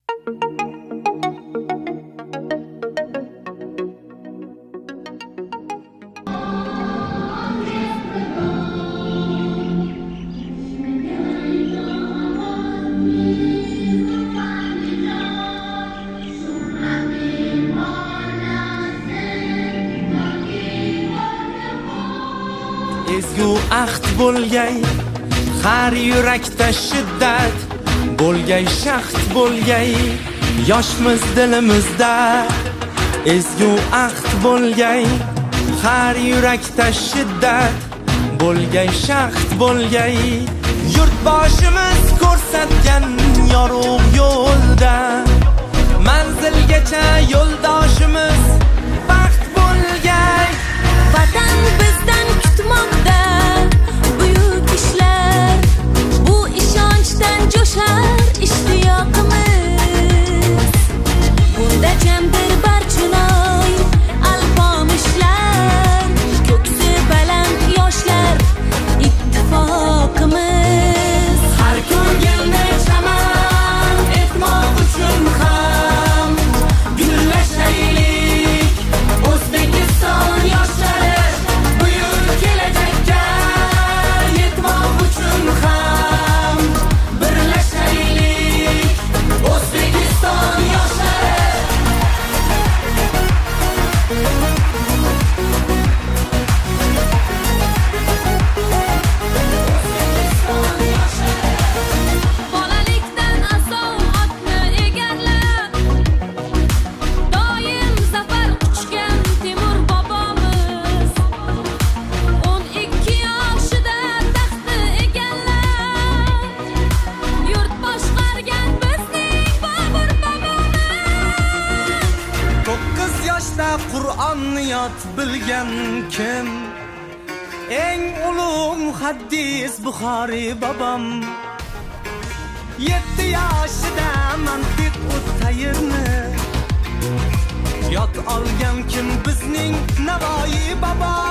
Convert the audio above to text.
Ezgu ahd bo'lgay, har yurakda shiddat bo'lgay, shaxt bo'lgay, yoshmiz dilimizda. Ezgu ahd bo'lgay, har yurakda shiddat bo'lgay, shaxt bo'lgay, yurtboshimiz ko'rsatgan yorug' yo'lda manzilgacha yo'ldoshimiz baxt bo'lgay. Vatan bizdan kutmoqda buyuk ishlar, bu ishonchdan jo'shar ishtiyoqimiz. Bunda jamdir barchinoy alpomishlar, ko'ksi baland yoshlar ittifoqimiz. Har ko'ngilni chaman etmoq uchun ham gullashaylik O'zbekiston yoshlari, buyuk kelajakka yetmoq uchun ham birlashaylik O'zbekiston yoshlari. Bolalikdan asov otni egarlab, doim zafar quchgan Temur bobomiz 12 yoshida taxtni egallab, yurt boshqargan bizning Bobur bobomiz. 9 yoshda Qur'onni yod bilgan kim? Eng ulug' muhaddis Buxoriy bobom. 7 yoshida mantiq o'tayirni yod olgan kim? Bizning Navoiy bobo.